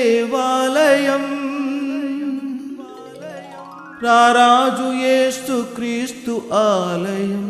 దేవాలయం, రారాజు యేసు క్రీస్తు ఆలయం.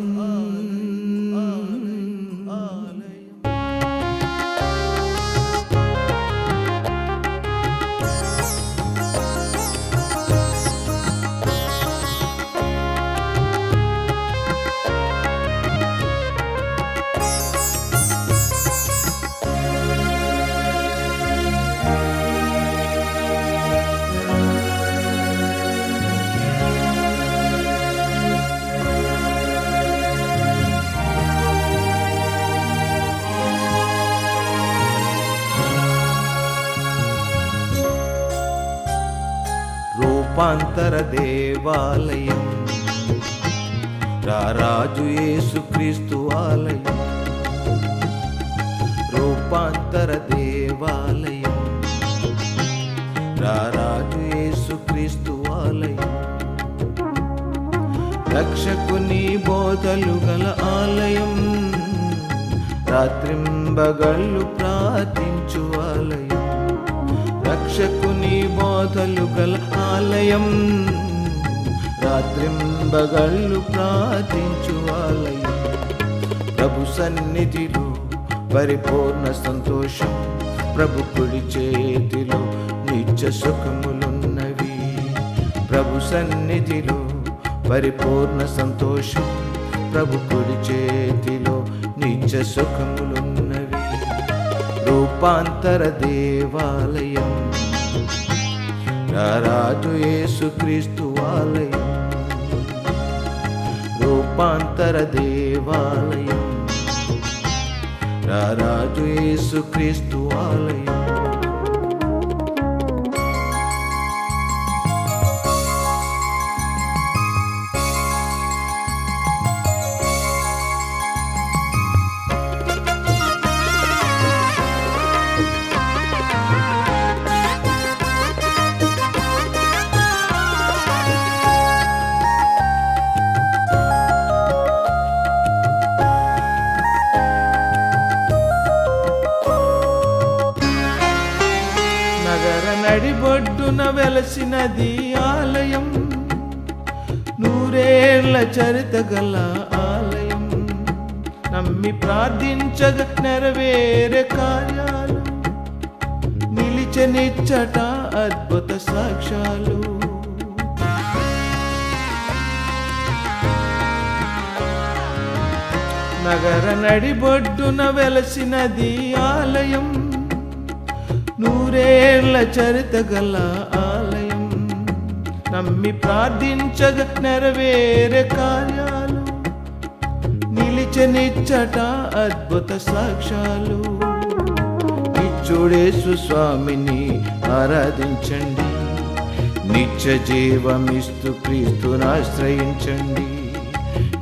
రూపాంతర దేవాలయం, రారాజు యేసు క్రీస్తు ఆలయం. రూపాంతర దేవాలయం, రారాజు యేసు క్రీస్తు ఆలయం. రక్షకుని బోధలు గల ఆలయం, రాత్రింబగళ్ళు ప్రార్థించు ఆలయం. రక్షకుని బోధలు గల ఆలయం, రాత్రింబగళ్ళు ప్రార్థించు ఆలయం. ప్రభు సన్నిధిలో పరిపూర్ణ సంతోషం, ప్రభు కుడి చేతిలో నిత్య సుఖములున్నవి. ప్రభు సన్నిధిలో పరిపూర్ణ సంతోషం, ప్రభు కుడి చేతిలో నిత్య సుఖములున్నవి. రూపాంతర దేవాలయం, రారాజు యేసు క్రీస్తు ఆలయం. రూపాంతర దేవాలయం, రారాజు యేసు క్రీస్తు ఆలయం. నడిబొడ్డున వెలసినది ఆలయం, నూరేళ్ల చరిత గల ఆలయం. నమ్మి ప్రార్థించగ నెరవేరే కార్యాలు, నిలిచనిచ్చట అద్భుత సాక్ష్యాలు. నగర నడిబొడ్డున వెలసినది ఆలయం, నూరేళ్ల చరిత గల ఆలయం. నమ్మి ప్రార్థించగ నెరవేరే కార్యాలు, నిలిచనిచ్చట అద్భుత సాక్ష్యాలు. నిత్యుడేసు స్వామిని ఆరాధించండి, నిత్య జీవమిస్తు క్రీస్తునాశ్రయించండి.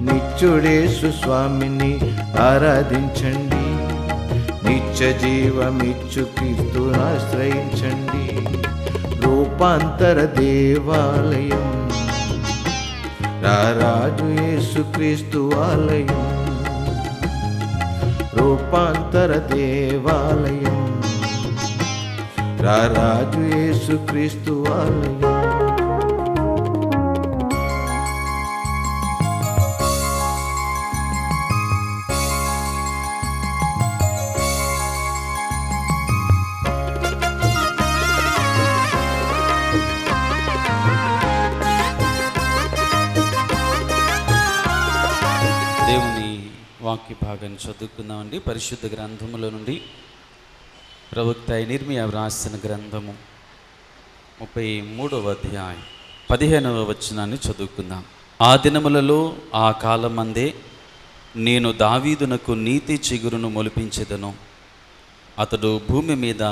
నిత్యుడేసు స్వామిని ఆరాధించండి, నిత్య జీవమిచ్చు క్రీస్తునాశ్రయించండి. రూపాంతర దేవాలయం, రారాజు యేసు క్రీస్తు ఆలయం. రూపాంతర దేవాలయం, రారాజు యేసు క్రీస్తు ఆలయం. దేవుని వాక్య భాగాన్ని చదువుకుందామండి. పరిశుద్ధ గ్రంథములో నుండి ప్రవక్త ఇర్మియా వ్రాసిన గ్రంథము 33వ అధ్యాయం 15వ వచనాన్ని చదువుకుందాం. ఆ దినములలో ఆ కాలమందే నేను దావీదునకు నీతి చిగురును మొలిపించెదను. అతడు భూమి మీద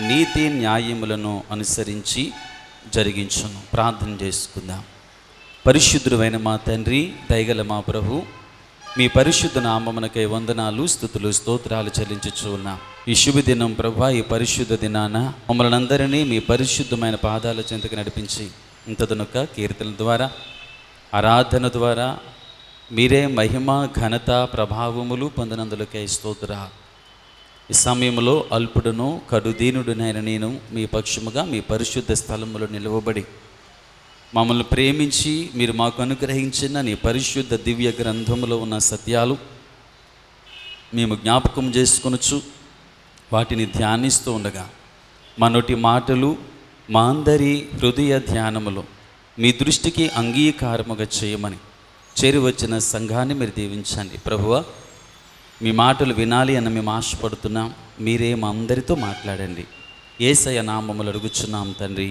నీతి న్యాయములను అనుసరించి జరిగించును. ప్రార్థన చేసుకుందాం. పరిశుద్ధుడైన మా తండ్రి, దయగల మా ప్రభు, మీ పరిశుద్ధ నామమునకై వందనాలు, స్తుతులు, స్తోత్రాలు చెల్లించుచు ఉన్నాం. ఈ శుభదినం ప్రభా, ఈ పరిశుద్ధ దినాన మమ్మల్ని అందరినీ మీ పరిశుద్ధమైన పాదాల చెంతకు నడిపించి ఇంతదనుక కీర్తనల ద్వారా, ఆరాధన ద్వారా మీరే మహిమ, ఘనత, ప్రభావములు పొందినందులకై స్తోత్రాలు. ఈ సమయంలో అల్పుడును కడుదీనుడునైన నేను మీ పక్షముగా మీ పరిశుద్ధ స్థలములో నిలవబడి మమ్మల్ని ప్రేమించి మీరు మాకు అనుగ్రహించిన నీ పరిశుద్ధ దివ్య గ్రంథములో ఉన్న సత్యాలు మేము జ్ఞాపకం చేసుకొనొచ్చు వాటిని ధ్యానిస్తూ ఉండగా మా నోటి మాటలు మా అందరి హృదయ ధ్యానములో మీ దృష్టికి అంగీకారముగా చేయమని చేరి వచ్చిన సంఘాన్ని మీరు దీవించండి. ప్రభువా, మీ మాటలు వినాలి అని మేము ఆశపడుతున్నాం. మీరే మా అందరితో మాట్లాడండి. యేసయ్య నామములు అడుగుచున్నాం తండ్రి,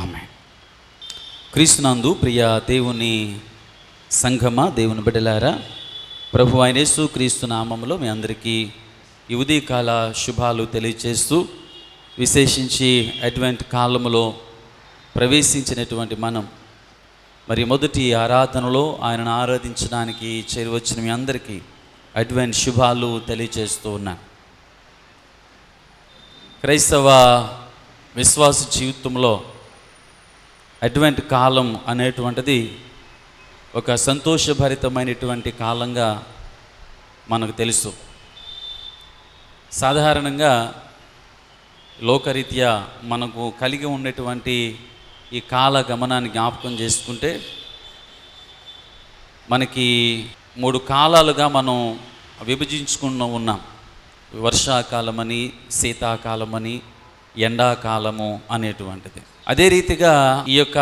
ఆమేన్. క్రీస్తునందు ప్రియ దేవుని సంఘమా, దేవుని బిడ్డలారా, ప్రభు అయిన యేసు క్రీస్తు నామములో మీ అందరికీ ఈ ఉదయకాల శుభాలు తెలియజేస్తూ, విశేషించి అడ్వెంట్ కాలములో ప్రవేశించినటువంటి మనం మరి మొదటి ఆరాధనలో ఆయనను ఆరాధించడానికి చేరువచ్చిన మీ అందరికీ అడ్వెంట్ శుభాలు తెలియజేస్తూ ఉన్నాను. క్రైస్తవ విశ్వాస జీవితంలో అడ్వెంట్ కాలం అనేటువంటిది ఒక సంతోషభరితమైనటువంటి కాలంగా మనకు తెలుసు. సాధారణంగా లోకరీత్యా మనకు కలిగి ఉన్నటువంటి ఈ కాల గమనాన్ని జ్ఞాపకం చేసుకుంటే మనకి 3 కాలాలుగా మనం విభజించుకుని ఉన్నాం. వర్షాకాలమని, శీతాకాలమని, ఎండాకాలము అనేటువంటిది. అదే రీతిగా ఈ యొక్క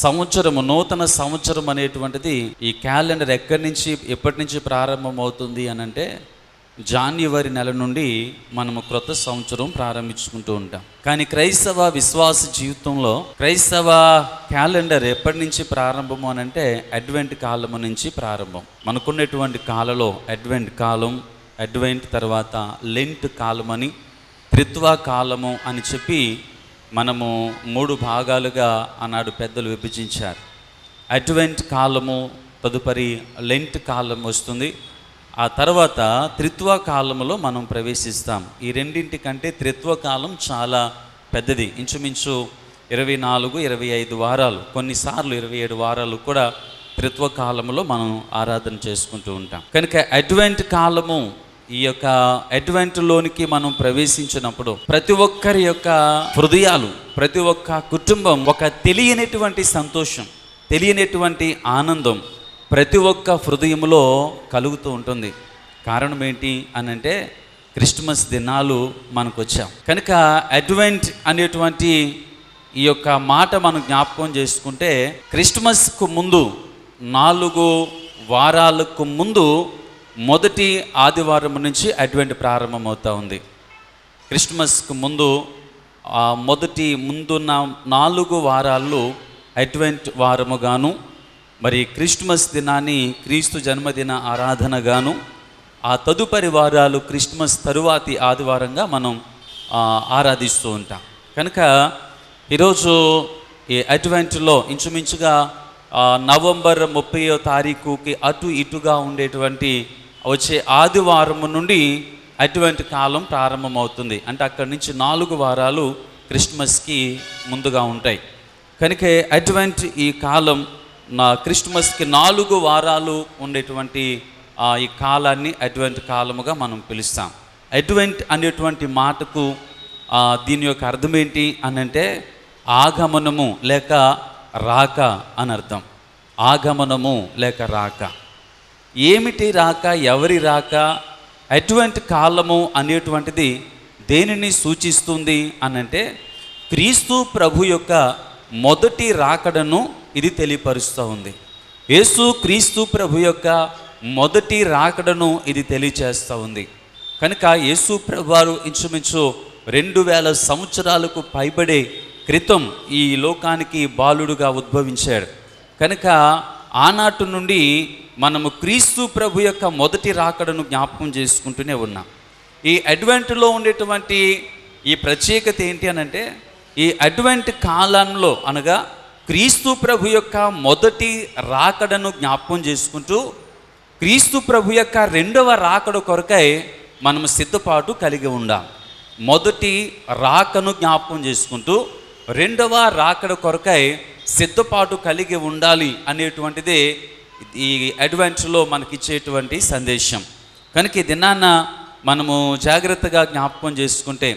సంవత్సరము, నూతన సంవత్సరం అనేటువంటిది ఈ క్యాలెండర్ ఎప్పటి నుంచి ప్రారంభమవుతుంది అని అంటే జాన్యువరి నెల నుండి మనము క్రొత్త సంవత్సరం ప్రారంభించుకుంటూ ఉంటాం. కానీ క్రైస్తవ విశ్వాస జీవితంలో క్రైస్తవ క్యాలెండర్ ఎప్పటి నుంచి ప్రారంభము అని అంటే అడ్వెంట్ కాలము నుంచి ప్రారంభం. మనకున్నటువంటి కాలలో అడ్వెంట్ కాలం, అడ్వెంట్ తర్వాత లెంట్ కాలమని, త్రిత్వ కాలము అని చెప్పి మనము 3 భాగాలుగా ఆనాడు పెద్దలు విభజించారు. అడ్వెంట్ కాలము తదుపరి లెంట్ కాలం వస్తుంది. ఆ తర్వాత త్రిత్వ కాలంలో మనం ప్రవేశిస్తాం. ఈ రెండింటికంటే త్రిత్వ కాలం చాలా పెద్దది. ఇంచుమించు 24-25 వారాలు, కొన్నిసార్లు 27 వారాలు కూడా త్రిత్వ కాలంలో మనం ఆరాధన చేసుకుంటూ ఉంటాం. కనుక అడ్వెంట్ కాలము, ఈ యొక్క అడ్వెంట్లోనికి మనం ప్రవేశించినప్పుడు ప్రతి ఒక్కరి యొక్క హృదయాలు, ప్రతి ఒక్క కుటుంబం ఒక తెలియనటువంటి సంతోషం, తెలియనటువంటి ఆనందం ప్రతి ఒక్క హృదయంలో కలుగుతూ ఉంటుంది. కారణం ఏంటి అని అంటే క్రిస్మస్ దినాలు మనకు వచ్చాం కనుక అడ్వెంట్ అనేటువంటి ఈ యొక్క మాట మనం జ్ఞాపకం చేసుకుంటే క్రిస్మస్కు ముందు 4 వారాలకు ముందు మొదటి ఆదివారం నుంచి అడ్వెంట్ ప్రారంభమవుతూ ఉంది. క్రిస్మస్కు ముందు ముందున్న 4 వారాలు అడ్వెంట్ వారముగాను, మరి క్రిస్మస్ దినాన్ని క్రీస్తు జన్మదిన ఆరాధనగాను, ఆ తదుపరి వారాలు క్రిస్మస్ తరువాతి ఆదివారంగా మనం ఆరాధిస్తూ ఉంటాం. కనుక ఈరోజు ఈ అడ్వెంట్లో ఇంచుమించుగా నవంబర్ 30వ తారీఖుకి అటు ఇటుగా ఉండేటువంటి వచ్చే ఆదివారం నుండి అడ్వెంట్ కాలం ప్రారంభమవుతుంది. అంటే అక్కడి నుంచి 4 వారాలు క్రిస్మస్కి ముందుగా ఉంటాయి. కనుక అడ్వెంట్ ఈ కాలం క్రిస్మస్కి 4 వారాలు ఉండేటువంటి ఈ కాలాన్ని అడ్వెంట్ కాలముగా మనం పిలుస్తాం. అడ్వెంట్ అనేటువంటి మాటకు దీని యొక్క అర్థం ఏంటి అని అంటే ఆగమనము లేక రాక అని అర్థం. ఆగమనము లేక రాక. ఏమిటి రాక? ఎవరి రాక? అడ్వెంట్ కాలము అనేటువంటిది దేనిని సూచిస్తుంది అని అంటే క్రీస్తు ప్రభు యొక్క మొదటి రాకడను ఇది తెలియపరుస్తూ ఉంది. యేసు క్రీస్తు ప్రభు యొక్క మొదటి రాకడను ఇది తెలియచేస్తూ ఉంది. కనుక యేసు ప్రభు వారు ఇంచుమించు 2000 సంవత్సరాలకు పైబడే క్రితం ఈ లోకానికి బాలుడుగా ఉద్భవించాడు. కనుక ఆనాటి నుండి మనము క్రీస్తు ప్రభు యొక్క మొదటి రాకడను జ్ఞాపకం చేసుకుంటూనే ఉన్నాం. ఈ అడ్వెంట్లో ఉండేటువంటి ఈ ప్రత్యేకత ఏంటి అని అంటే ఈ అడ్వెంట్ కాలంలో అనగా క్రీస్తు ప్రభు యొక్క మొదటి రాకడను జ్ఞాపకం చేసుకుంటూ క్రీస్తు ప్రభు యొక్క 2వ రాకడ కొరకై మనము సిద్ధపాటు కలిగి ఉండాలి. మొదటి రాకను జ్ఞాపకం చేసుకుంటూ 2వ రాకడ కొరకై సిద్ధపాటు కలిగి ఉండాలి అనేటువంటిదే ఈ అడ్వెంట్లో మనకిచ్చేటువంటి సందేశం. కనుక ఈ దినాన్న మనము జాగ్రత్తగా జ్ఞాపకం చేసుకుంటే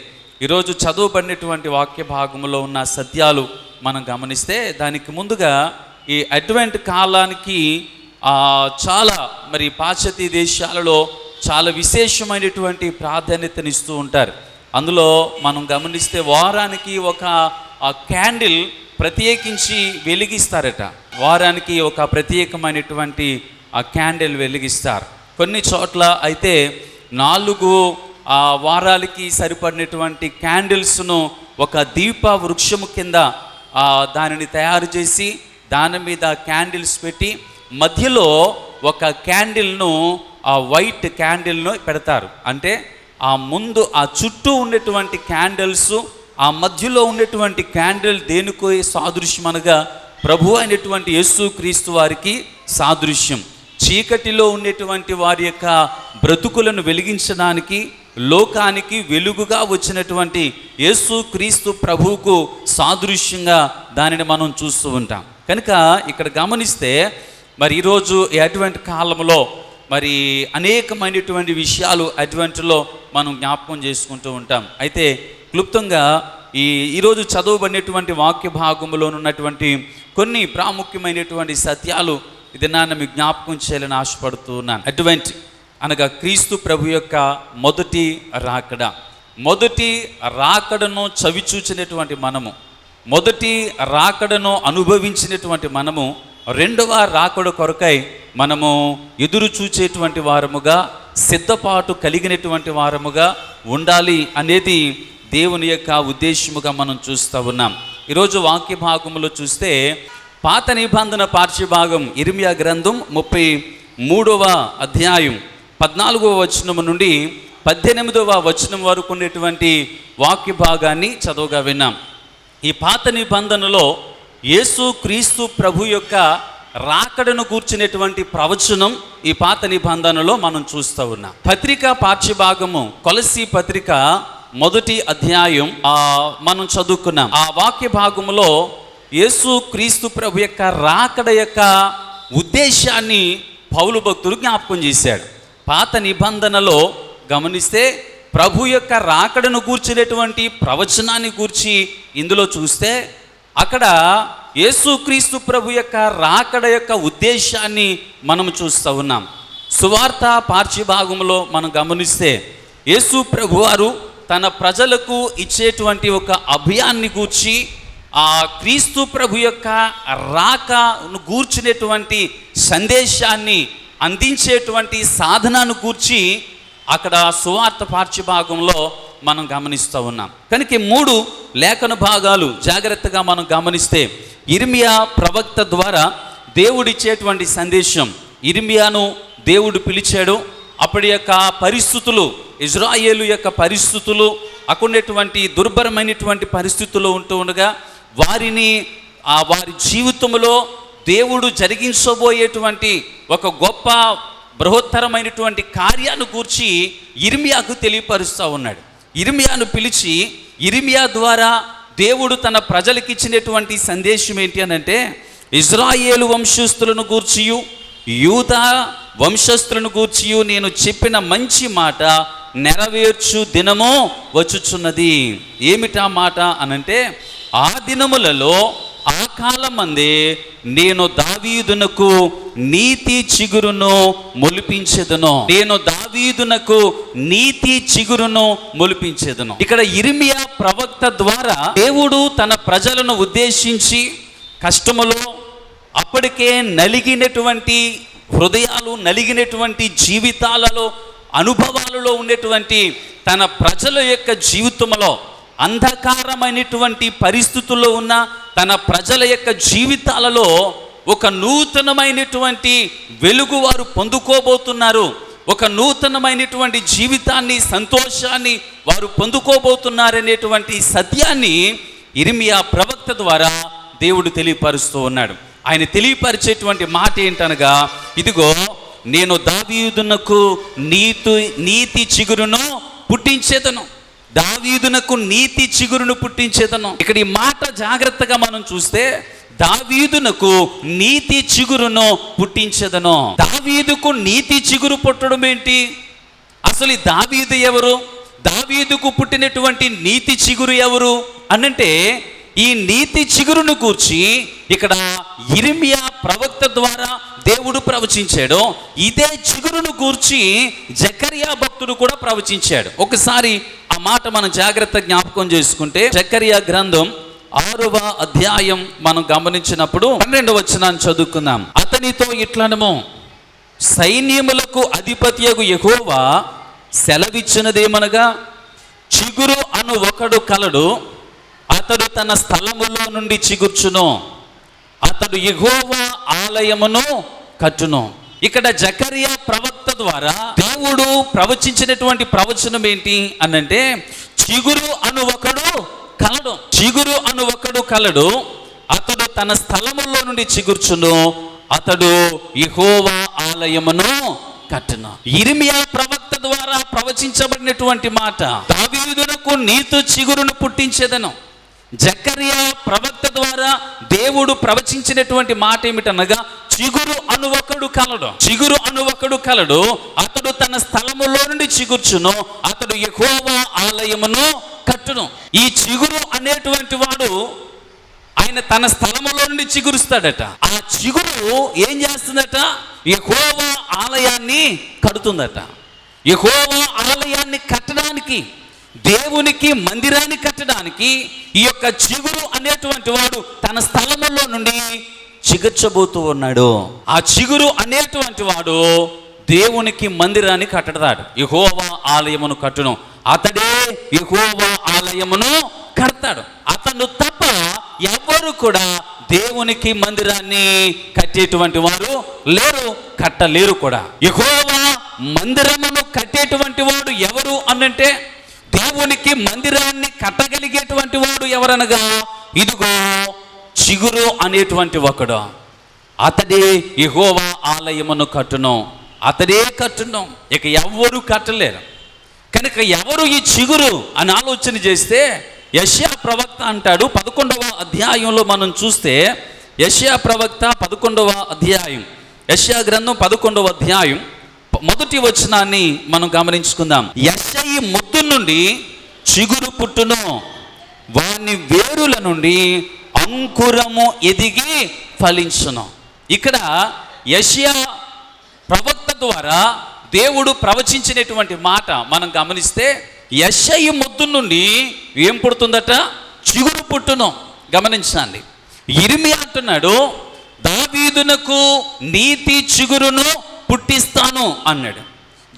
ఈరోజు చదువుబడినటువంటి వాక్య భాగంలో ఉన్న సత్యాలు మనం గమనిస్తే దానికి ముందుగా ఈ అడ్వెంట్ కాలానికి చాలా మరి పాశ్చాత్య దేశాలలో చాలా విశేషమైనటువంటి ప్రాధాన్యతనిస్తూ ఉంటారు. అందులో మనం గమనిస్తే వారానికి ఒక క్యాండిల్ ప్రత్యేకించి వెలిగిస్తారట. వారానికి ఒక ప్రత్యేకమైనటువంటి క్యాండిల్ వెలిగిస్తారు. కొన్ని చోట్ల అయితే 4 వారాలకి సరిపడినటువంటి క్యాండిల్స్ను ఒక దీప వృక్షము కింద దానిని తయారు చేసి దాని మీద క్యాండిల్స్ పెట్టి మధ్యలో ఒక క్యాండిల్ను వైట్ క్యాండిల్ను పెడతారు. అంటే ముందు చుట్టూ ఉన్నటువంటి క్యాండిల్స్ మధ్యలో ఉన్నటువంటి క్యాండిల్ దేనికో సాదృశ్యం అనగా ప్రభు అయినటువంటి యేసు క్రీస్తు వారికి సాదృశ్యం. చీకటిలో ఉండేటువంటి వారి యొక్క బ్రతుకులను వెలిగించడానికి లోకానికి వెలుగుగా వచ్చినటువంటి యేసు క్రీస్తు ప్రభువుకు సాదృశ్యంగా దానిని మనం చూస్తూ ఉంటాం. కనుక ఇక్కడ గమనిస్తే మరి ఈరోజు ఈ అడ్వెంట్ కాలంలో మరి అనేకమైనటువంటి విషయాలు అడ్వెంట్లో మనం జ్ఞాపకం చేసుకుంటూ ఉంటాం. అయితే క్లుప్తంగా ఈరోజు చదవబడినటువంటి వాక్య భాగంలో ఉన్నటువంటి కొన్ని ప్రాముఖ్యమైనటువంటి సత్యాలు ఇది మీకు జ్ఞాపకం చేయాలని ఆశపడుతూ ఉన్నాను. అడ్వెంట్ అనగా క్రీస్తు ప్రభు యొక్క మొదటి రాకడ. మొదటి రాకడను చవిచూచినటువంటి మనము, మొదటి రాకడను అనుభవించినటువంటి మనము రెండవ రాకడ కొరకై మనము ఎదురు చూచేటువంటి వారముగా, సిద్ధపాటు కలిగినటువంటి వారముగా ఉండాలి అనేది దేవుని యొక్క ఉద్దేశముగా మనం చూస్తూ ఉన్నాం. ఈరోజు వాక్య భాగంలో చూస్తే పాత నిబంధన పాఠ్యభాగం ఇర్మియా గ్రంథం 33వ అధ్యాయం 14వ వచనం నుండి 18వ వచనం వరకు ఉన్నటువంటి వాక్య భాగాన్ని చదువుగా విన్నాం. ఈ పాత నిబంధనలో యేసు క్రీస్తు ప్రభు యొక్క రాకడను కూర్చునేటువంటి ప్రవచనం ఈ పాత నిబంధనలో మనం చూస్తూ ఉన్నాం. పత్రిక పాఠ్యభాగము కొలస్సీ పత్రిక 1వ అధ్యాయం మనం చదువుకున్నాం. ఆ వాక్య భాగంలో యేసు క్రీస్తు ప్రభు యొక్క రాకడ యొక్క ఉద్దేశాన్ని పౌలు భక్తుడు జ్ఞాపకం చేశాడు. పాత నిబంధనలో గమనిస్తే ప్రభు యొక్క రాకడను కూర్చునేటువంటి ప్రవచనాన్ని కూర్చి ఇందులో చూస్తే అక్కడ యేసుక్రీస్తు ప్రభు యొక్క రాకడ యొక్క ఉద్దేశాన్ని మనం చూస్తూ ఉన్నాం. సువార్త పాఠ్యభాగంలో మనం గమనిస్తే యేసు ప్రభు వారు తన ప్రజలకు ఇచ్చేటువంటి ఒక అభయాన్ని గూర్చి క్రీస్తు ప్రభు యొక్క రాకను గూర్చినటువంటి సందేశాన్ని అందించేటువంటి సాధనాన్ని గూర్చి అక్కడ సువార్త పాఠ్యభాగంలో మనం గమనిస్తూ ఉన్నాం. కనుక 3 లేఖన భాగాలు జాగ్రత్తగా మనం గమనిస్తే ఇర్మియా ప్రవక్త ద్వారా దేవుడిచ్చేటువంటి సందేశం. ఇర్మియాను దేవుడు పిలిచాడు. అప్పటి యొక్క పరిస్థితులు, ఇజ్రాయేలు యొక్క పరిస్థితులు, అక్కడున్నటువంటి దుర్భరమైనటువంటి పరిస్థితుల్లో ఉంటూ ఉండగా వారిని వారి జీవితంలో దేవుడు జరిగించబోయేటువంటి ఒక గొప్ప బృహత్తరమైనటువంటి కార్యాన్ని గూర్చి ఇర్మియాకు తెలియపరుస్తూ ఉన్నాడు. ఇర్మియాను పిలిచి ఇర్మియా ద్వారా దేవుడు తన ప్రజలకు ఇచ్చినటువంటి సందేశం ఏంటి అని అంటే, ఇజ్రాయేలు వంశస్థులను గూర్చియు యూదా వంశస్థులను గూర్చియు నేను చెప్పిన మంచి మాట నెరవేర్చు దినమో వచ్చుచున్నది. ఏమిటా మాట అనంటే, ఆ దినములలో ఆ కాలమందే నేను దావీదునకు నీతి చిగురును మొలిపించెదను. నేను దావీదునకు నీతి చిగురును మొలిపించెదను. ఇక్కడ ఇర్మియా ప్రవక్త ద్వారా దేవుడు తన ప్రజలను ఉద్దేశించి కష్టములో అప్పటికే నలిగినటువంటి హృదయాలు, నలిగినటువంటి జీవితాలలో, అనుభవాలలో ఉండేటువంటి తన ప్రజల యొక్క జీవితంలో, అంధకారమైనటువంటి పరిస్థితుల్లో ఉన్న తన ప్రజల యొక్క జీవితాలలో ఒక నూతనమైనటువంటి వెలుగు వారు పొందుకోబోతున్నారు. ఒక నూతనమైనటువంటి జీవితాన్ని, సంతోషాన్ని వారు పొందుకోబోతున్నారనేటువంటి సత్యాన్ని ఇర్మియా ప్రవక్త ద్వారా దేవుడు తెలియపరుస్తూ ఉన్నాడు. ఆయన తెలియపరిచేటువంటి మాట ఏంటనగా, ఇదిగో నేను దావీదునకు నీతి చిగురును పుట్టించేదను. దావీదునకు నీతి చిగురును పుట్టించేదను. ఇక్కడ ఈ మాట జాగ్రత్తగా మనం చూస్తే దావీదునకు నీతి చిగురును పుట్టించేదను. దావీదుకు నీతి చిగురు పుట్టడం ఏంటి? అసలు ఈ దావీదు ఎవరు? దావీదుకు పుట్టినటువంటి నీతి చిగురు ఎవరు అనంటే, ఈ నీతి చిగురును గూర్చి ఇక్కడ యిర్మీయా ప్రవక్త ద్వారా దేవుడు ప్రవచించాడు. ఇదే చిగురును గూర్చి జకర్యా భక్తుడు కూడా ప్రవచించాడు. ఒకసారి ఆ మాట మనం జాగ్రత్త జ్ఞాపకం చేసుకుంటే, జకర్యా గ్రంథం 6వ అధ్యాయం మనం గమనించినప్పుడు 12వ వచనాన్ని చదువుకుందాం. అతనితో ఇట్లనము, సైన్యములకు అధిపతియగు యెహోవా సెలవిచ్చినదేమనగా, చిగురు అను ఒకడు కలడు, అతడు తన స్థలములో నుండి చిగుర్చును, అతడు యెహోవా ఆలయమును కట్టును. ఇక్కడ జకర్యా ప్రవక్త ద్వారా దేవుడు ప్రవచించినటువంటి ప్రవచనం ఏంటి అనంటే, చిగురు అను ఒకడు కలడు, చిగురు అను ఒకడు కలడు, అతడు తన స్థలములో నుండి చిగుర్చును, అతడు యెహోవా ఆలయమును కట్టును. యిర్మీయా ప్రవక్త ద్వారా ప్రవచించబడినటువంటి మాట, దావీదునకు నీతి చిగురును పుట్టించేదను. జకర్యా ప్రవక్త ద్వారా దేవుడు ప్రవచించినటువంటి మాట ఏమిటనగా, చిగురు అను ఒకడు కలడు, చిగురు అను ఒకడు కలడు, అతడు తన స్థలములో నుండి చిగుర్చును, అతడు యెహోవా ఆలయమును కట్టును. ఈ చిగురు అనేటువంటి వాడు ఆయన తన స్థలములో నుండి చిగురుస్తాడట. ఆ చిగురు ఏం చేస్తుందట? యెహోవా ఆలయాన్ని కడుతుందట. యెహోవా ఆలయాన్ని కట్టడానికి, దేవునికి మందిరాన్ని కట్టడానికి ఈ యొక్క చిగురు అనేటువంటి వాడు తన స్థలములో నుండి చిగుర్చబోతూ ఉన్నాడు. ఆ చిగురు అనేటువంటి వాడు దేవునికి మందిరాన్ని కట్టడాడు, యెహోవా ఆలయమును కట్టును. అతడే యెహోవా ఆలయమును కడతాడు. అతను తప్ప ఎవరు కూడా దేవునికి మందిరాన్ని కట్టేటువంటి వారు లేరు, కట్టలేరు కూడా. యెహోవా మందిరమును కట్టేటువంటి వాడు ఎవరు అనంటే, దేవునికి మందిరాన్ని కట్టగలిగేటువంటి వాడు ఎవరనగా, ఇదిగో చిగురు అనేటువంటి ఒకడు, అతడే యెహోవా ఆలయమును కట్టును, అతడే కట్టును. ఇక ఎవరు కట్టలేరు. కనుక ఎవరు ఈ చిగురు అని ఆలోచన చేస్తే, యెషయా ప్రవక్త అంటాడు 11వ అధ్యాయంలో మనం చూస్తే, యెషయా ప్రవక్త 11వ అధ్యాయం, యెషయా గ్రంథం 11వ అధ్యాయం మొదటి వచనాన్ని మనం గమనించుకుందాం. యెషయి ముద్దు నుండి చిగురు పుట్టును, వాని వేరుల నుండి అంకురము ఎదిగి ఫలించును. ఇక్కడ యెషయా ప్రవక్త ద్వారా దేవుడు ప్రవచించినటువంటి మాట మనం గమనిస్తే, యెషయి ముద్దు నుండి ఏం పుడుతుందట? చిగురు పుట్టును. గమనించండి. యిర్మీయా అంటున్నాడు, దావీదునకు నీతి చిగురును పుట్టిస్తాను అన్నాడు.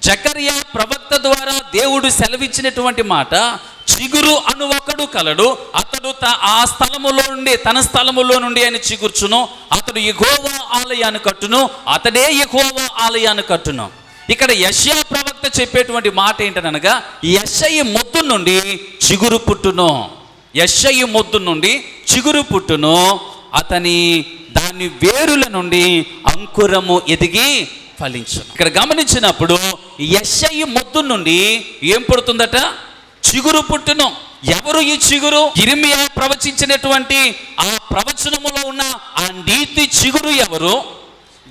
జకర్యా ప్రవక్త ద్వారా దేవుడు సెలవిచ్చినటువంటి మాట, చిగురు అను ఒకడు కలడు, అతడు ఆ స్థలములో నుండి, తన స్థలములో నుండి ఆయన చిగుర్చును, అతడు యెహోవా ఆలయాన్ని కట్టును, అతడే యెహోవా ఆలయాన్ని కట్టును. ఇక్కడ యెషయా ప్రవక్త చెప్పేటువంటి మాట ఏంటనగా, యెషయి మొద్దు నుండి చిగురు పుట్టును, యెషయి మొద్దు నుండి చిగురు పుట్టును, అతని దాని వేరుల నుండి అంకురము ఎదిగి ఫలించును. ఇక్కడ గమనించినప్పుడు యెషయి మొద్దు నుండి ఏం పుడుతుందట? చిగురు పుట్టును. ఎవరు ఈ చిగురు? యిర్మీయా ప్రవచించినటువంటి ఆ ప్రవచనములో ఉన్న ఆ నీతి చిగురు ఎవరు?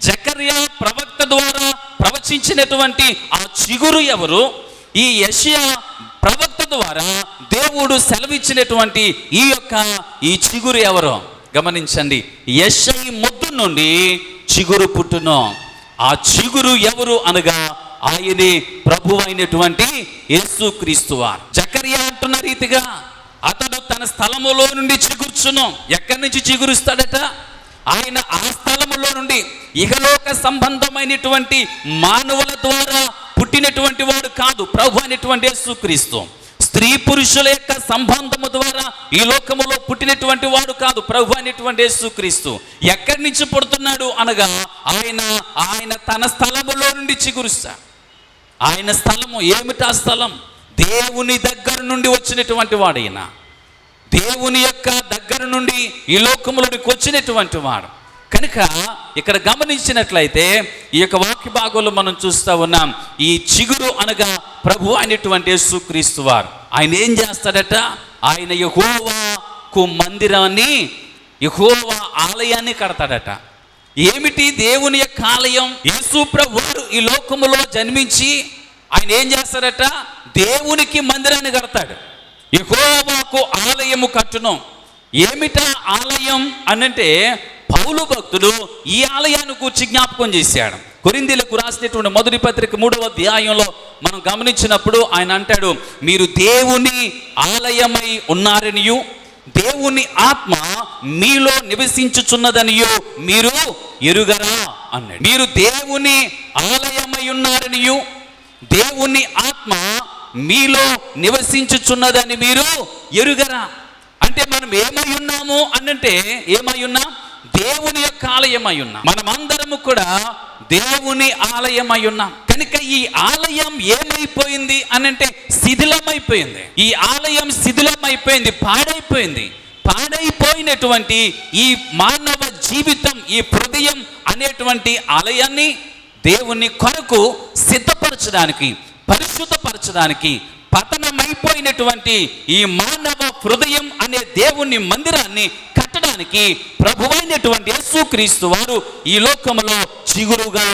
జకర్యా ప్రవక్త ద్వారా ప్రవచించినటువంటి ఆ చిగురు ఎవరు? ఈ యెషయా ప్రవక్త ద్వారా దేవుడు సెలవిచ్చినటువంటి ఈ చిగురు ఎవరు? గమనించండి. యెషయి మొద్దు నుండి చిగురు పుట్టును. ఆ చిగురు ఎవరు అనగా, ఆయనే ప్రభు అయినటువంటి యేసుక్రీస్తు వారు. జకర్యా అంటున్న రీతిగా అతడు తన స్థలములో నుండి చిగుర్చును. ఎక్కడి నుంచి చిగురుస్తాడట? ఆయన ఆ స్థలములో నుండి, ఇహలోక సంబంధమైనటువంటి మానవుల ద్వారా పుట్టినటువంటి వాడు కాదు ప్రభు అయినటువంటి యేసుక్రీస్తు. స్త్రీ పురుషుల యొక్క సంబంధము ద్వారా ఈ లోకములో పుట్టినటువంటి వాడు కాదు ప్రభు అయినటువంటి యేసుక్రీస్తు. ఎక్కడి నుంచి పుడుతున్నాడు అనగా, ఆయన తన స్థలములో నుండి చిగురుస్తాడు. ఆయన స్థలము ఏమిటా స్థలం? దేవుని దగ్గర నుండి వచ్చినటువంటి వాడు. ఈయన దేవుని యొక్క దగ్గర నుండి ఈ లోకములోనికి వచ్చినటువంటి వాడు. కనుక ఇక్కడ గమనించినట్లయితే ఈ యొక్క వాక్య భాగంలో మనం చూస్తూ ఉన్నాం, ఈ చిగురు అనగా ప్రభు అయినటువంటి యేసుక్రీస్తు వారు. ఆయన ఏం చేస్తాడట? ఆయన యెహోవాకు మందిరాన్ని, యెహోవా ఆలయాన్ని కడతాడట. ఏమిటి దేవుని యొక్క ఆలయం? యేసు ప్రభువు ఈ లోకములో జన్మించి ఆయన ఏం చేస్తాడట? దేవునికి మందిరాన్ని కడతాడు. యెహోవాకు ఆలయము కట్టును. ఏమిటా ఆలయం అనంటే పౌలు భక్తుడు ఈ ఆలయాన్ని కూర్చి జ్ఞాపకం చేశాడు. కొరింథీయులకు రాసినటువంటి మొదటి పత్రిక 3వ అధ్యాయంలో మనం గమనించినప్పుడు ఆయన అంటాడు, మీరు దేవుని ఆలయమై ఉన్నారనియు దేవుని ఆత్మ మీలో నివసించుచున్నదనియు మీరు ఎరుగరా అన్నాడు. మీరు దేవుని ఆలయమై ఉన్నారనియు దేవుని ఆత్మ మీలో నివసించుచున్నదని మీరు ఎరుగరా. అంటే మనం ఏమై ఉన్నాము అనంటే ఏమై ఉన్నాం? దేవుని యొక్క ఆలయమై ఉన్నాం. మనమందరము కూడా దేవుని ఆలయమై ఉన్నాం. కనుక ఈ ఆలయం ఏమైపోయింది అనంటే శిథిలమైపోయింది. ఈ ఆలయం శిథిలమైపోయింది, పాడైపోయింది. పాడైపోయినటువంటి ఈ మానవ జీవితం, ఈ హృదయం అనేటువంటి ఆలయాన్ని దేవుని కొరకు సిద్ధపరచడానికి, పరిశుద్ధపరచడానికి, పతనమైపోయినటువంటి ఈ మానవ హృదయం అనే దేవుని మందిరాన్ని కట్టడానికి ప్రభువైనటువంటి యేసుక్రీస్తు వారు ఈ లోకములో చిగురుగా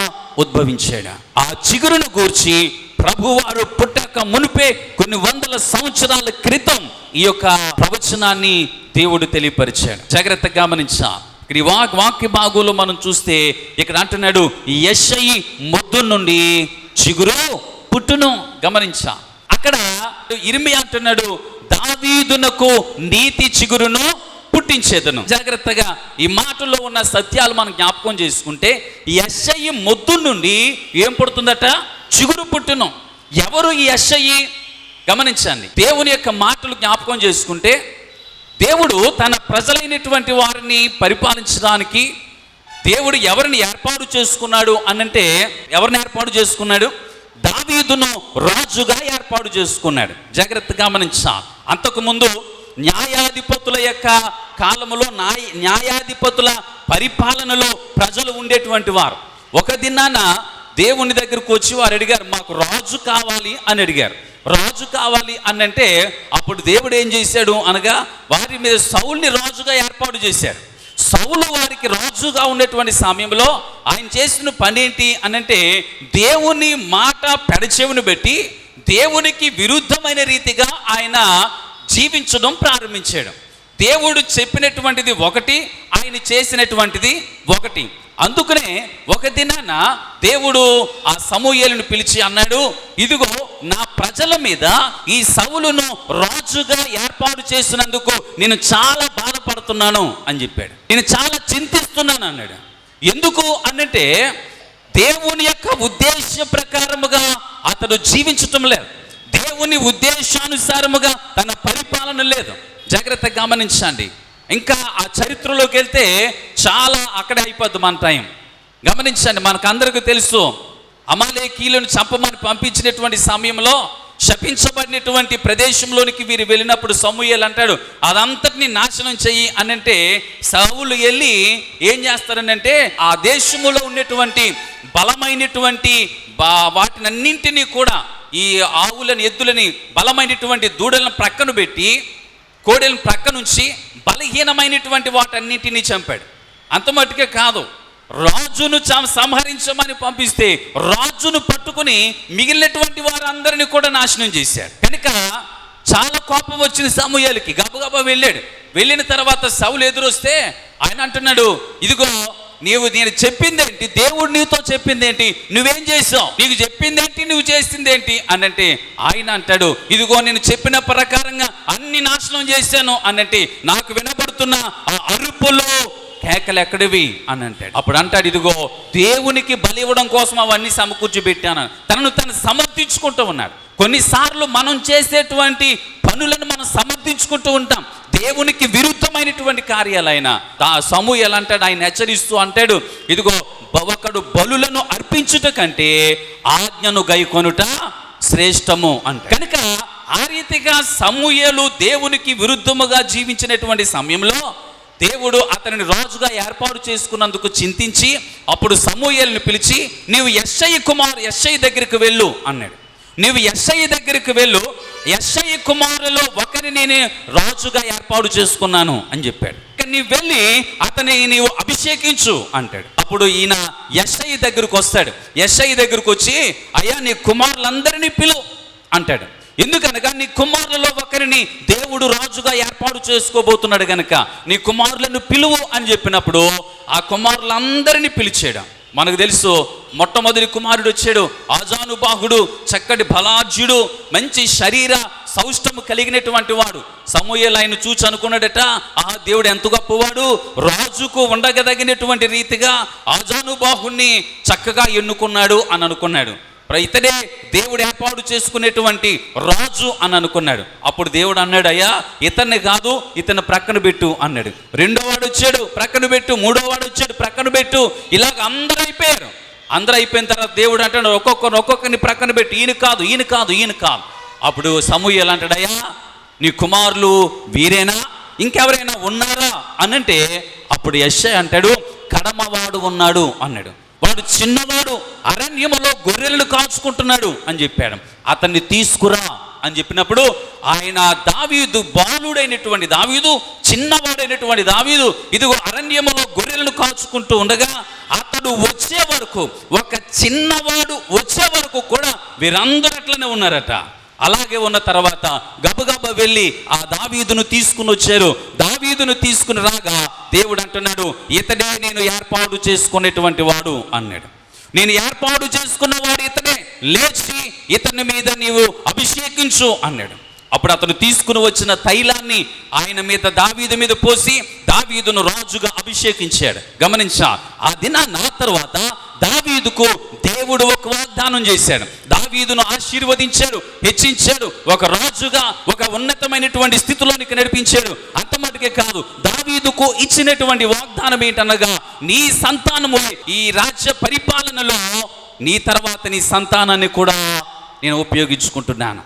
ఉద్భవించాడు. ఆ చిగురును గూర్చి ప్రభువారు పుట్టక మునిపే కొన్ని వందల సంవత్సరాల క్రితం ఈ యొక్క ప్రవచనాన్ని దేవుడు తెలియపరిచాడు. జాగ్రత్తగా గమనించా. ఇక్కడ ఈ వాక్య భాగంలో మనం చూస్తే ఇక్కడ అంటున్నాడు, యెషయి మొద్దు నుండి చిగురు పుట్టును. గమనించా. అక్కడ ఇర్మియా అంటున్నాడు, దావీదునకు నీతి చిగురును పుట్టించేదను. జాగ్రత్తగా ఈ మాటల్లో ఉన్న సత్యాలు మనం జ్ఞాపకం చేసుకుంటే యెషయి మొద్దు నుండి ఏం పుడుతుందట? చిగురు పుట్టును. ఎవరు ఈ యెషయి? గమనించండి. దేవుని యొక్క మాటలు జ్ఞాపకం చేసుకుంటే దేవుడు తన ప్రజలైనటువంటి వారిని పరిపాలించడానికి దేవుడు ఎవరిని ఏర్పాటు చేసుకున్నాడు అనంటే, ఎవరిని ఏర్పాటు చేసుకున్నాడు? దావీదును రాజుగా ఏర్పాటు చేసుకున్నాడు. జాగ్రత్తగా గమనించా. అంతకుముందు న్యాయాధిపతుల యొక్క కాలములో న్యాయాధిపతుల పరిపాలనలో ప్రజలు ఉండేటువంటి వారు. ఒక దినాన దేవుని దగ్గరకు వచ్చి వారు అడిగారు, మాకు రాజు కావాలి అని అడిగారు. రాజు కావాలి అనంటే అప్పుడు దేవుడు ఏం చేశాడు అనగా వారి మీద సౌలుని రాజుగా ఏర్పాటు చేశారు. సౌలు వారికి రాజుగా ఉన్నటువంటి సమయంలో ఆయన చేసిన పని ఏంటి అనంటే దేవుని మాట పెడచెవిని పెట్టి దేవునికి విరుద్ధమైన రీతిగా ఆయన జీవించడం ప్రారంభించాడు. దేవుడు చెప్పినటువంటిది ఒకటి, ఆయన చేసినటువంటిది ఒకటి. అందుకనే ఒక దినాన దేవుడు ఆ సమూయేలును పిలిచి అన్నాడు, ఇదిగో నా ప్రజల మీద ఈ సౌలును రాజుగా ఏర్పాటు చేసినందుకు నేను చాలా బాధపడుతున్నాను అని చెప్పాడు. నేను చాలా చింతిస్తున్నాను అన్నాడు. ఎందుకు అనంటే దేవుని యొక్క ఉద్దేశ ప్రకారముగా అతడు జీవించటం లేదు. దేవుని ఉద్దేశానుసారముగా తన పరిపాలన లేదు. జాగ్రత్తగా గమనించండి. ఇంకా ఆ చరిత్రలోకి వెళ్తే చాలా అక్కడే అయిపోద్ది మన టైం. గమనించండి. మనకందరికీ తెలుసు, అమాలేకీయులను చంపమని పంపించినటువంటి సమయంలో శపించబడినటువంటి ప్రదేశంలోనికి వీరు వెళ్ళినప్పుడు సమూయేలు అంటాడు, అదంతటిని నాశనం చెయ్యి అనంటే సౌలు వెళ్ళి ఏం చేస్తారనంటే ఆ దేశములో ఉన్నటువంటి బలమైనటువంటి వాటినన్నింటినీ కూడా, ఈ ఆవులని, ఎద్దులని, బలమైనటువంటి దూడలను ప్రక్కన పెట్టి కోడెలను ప్రక్క నుంచి బలహీనమైనటువంటి వాటన్నింటినీ చంపాడు. అంత మట్టుకే కాదు, రాజును సంహరించమని పంపిస్తే రాజును పట్టుకుని మిగిలినటువంటి వారందరినీ కూడా నాశనం చేశాడు. కనుక చాలా కోపం వచ్చింది సమూయేలుకి. గబగబా వెళ్ళాడు. వెళ్ళిన తర్వాత సౌలు ఎదురొస్తే ఆయన అంటున్నాడు, ఇదిగో నేను చెప్పిందేంటి, దేవుడు నీతో చెప్పిందేంటి, నువ్వేం చేసావు, నీకు చెప్పిందేంటి, నువ్వు చేసిందేంటి అనంటే ఆయన అంటాడు, ఇదిగో నేను చెప్పిన ప్రకారంగా అన్ని నాశనం చేశాను అనంటే నాకు వినబడుతున్న ఆ అరుపులు కేకలు ఎక్కడివి అని అంటాడు. అప్పుడు అంటాడు, ఇదిగో దేవునికి బలి ఇవ్వడం కోసం అవన్నీ సమకూర్చి పెట్టాను. తనను తను సమర్థించుకుంటూ ఉన్నాడు. కొన్నిసార్లు మనం చేసేటువంటి పనులను మనం సమర్థించుకుంటూ ఉంటాం. దేవునికి విరుద్ధమైనటువంటి కార్యాలైన సమూయేలు అంటాడు, ఆయన హెచ్చరిస్తూ అంటాడు, ఇదిగో ఒకడు బలులను అర్పించుట కంటే ఆజ్ఞను గైకొనుట శ్రేష్టము అంట. కనుక ఆ రీతిగా సమూయేలు దేవునికి విరుద్ధముగా జీవించినటువంటి సమయంలో దేవుడు అతనిని రాజుగా ఏర్పాటు చేసుకున్నందుకు చింతించి అప్పుడు సమూయేలుని పిలిచి, నీవు యెషయి దగ్గరికి వెళ్ళు అన్నాడు. నీవు యెషయి దగ్గరికి వెళ్ళు, యెషయి కుమారులో ఒకరిని నేను రాజుగా ఏర్పాటు చేసుకున్నాను అని చెప్పాడు. నీవు వెళ్ళి అతని నీవు అభిషేకించు అంటాడు. అప్పుడు ఈయన యెషయి దగ్గరకు వస్తాడు. యెషయి దగ్గరకు వచ్చి, అయ్యా నీ కుమారులందరినీ పిలువు అంటాడు. ఎందుకనగా నీ కుమారులలో ఒకరిని దేవుడు రాజుగా ఏర్పాటు చేసుకోబోతున్నాడు గనక నీ కుమారులను పిలువు అని చెప్పినప్పుడు ఆ కుమారులందరినీ పిలిచాడు. మనకు తెలుసు, మొట్టమొదటి కుమారుడు వచ్చాడు, ఆజానుబాహుడు, చక్కటి బలాఢ్యుడు, మంచి శరీర సౌష్ఠము కలిగినటువంటి వాడు. సమూయేలు ఆయన చూచి అనుకున్నాడట, దేవుడు ఎంత గొప్పవాడు, రాజుకు ఉండగదగినటువంటి రీతిగా ఆజానుబాహుణ్ణి చక్కగా ఎన్నుకున్నాడు అని అనుకున్నాడు. ఇతడే దేవుడు ఏర్పాటు చేసుకునేటువంటి రాజు అని అనుకున్నాడు. అప్పుడు దేవుడు అన్నాడు, అయ్యా ఇతన్ని కాదు, ఇతను ప్రక్కన పెట్టు అన్నాడు. రెండో వాడు వచ్చాడు, ప్రక్కన పెట్టు. మూడో వాడు వచ్చాడు, ప్రక్కన పెట్టు. ఇలాగ అందరూ అయిపోయారు. అందరూ అయిపోయిన తర్వాత దేవుడు అంటాడు, ఒక్కొక్కరిని ప్రక్కన పెట్టు, ఈయన కాదు, ఈయన కాదు, ఈయన కాదు. అప్పుడు సమూయేలు అంటాడు, అయ్యా నీ కుమారులు వీరేనా, ఇంకెవరైనా ఉన్నారా అనంటే అప్పుడు యెషయా అంటాడు, కడమవాడు ఉన్నాడు అన్నాడు. వాడు చిన్నవాడు, అరణ్యములో గొర్రెలను కాచుకుంటున్నాడు అని చెప్పాడు. అతన్ని తీసుకురా అని చెప్పినప్పుడు ఆయన దావీదు, బాలుడైనటువంటి దావీదు, చిన్నవాడైనటువంటి దావీదు ఇదిగో అరణ్యములో గొర్రెలను కాచుకుంటూ ఉండగా అతడు వచ్చే వరకు, ఒక చిన్నవాడు వచ్చే వరకు కూడా వీరందరూ అట్లనే ఉన్నారట. అలాగే ఉన్న తర్వాత గబగబ వెళ్ళి ఆ దావీదును తీసుకుని వచ్చారు. దావీదును తీసుకుని రాగా దేవుడు అంటున్నాడు, ఇతడే నేను ఏర్పాటు చేసుకునేటువంటి వాడు అన్నాడు. నేను ఏర్పాటు చేసుకున్నవాడు ఇతనే, లేచి ఇతని మీద నీవు అభిషేకించు అన్నాడు. అప్పుడు అతను తీసుకుని వచ్చిన తైలాన్ని ఆయన మీద, దావీదు మీద పోసి దావీదును రాజుగా అభిషేకించాడు. గమనించా, ఆ దినాన్న తర్వాత దావీదుకు దేవుడు ఒక వాగ్దానం చేశాడు. దావీదును ఆశీర్వదించాడు, హెచ్చించాడు, ఒక రాజుగా ఒక ఉన్నతమైనటువంటి స్థితిలోనికి నడిపించాడు. అంత మటుకే కాదు, దావీదుకు ఇచ్చినటువంటి వాగ్దానం ఏంటనగా, నీ సంతానము ఈ రాజ్య పరిపాలనలో నీ తర్వాత నీ సంతానాన్ని కూడా నేను ఉపయోగించుకుంటున్నాను.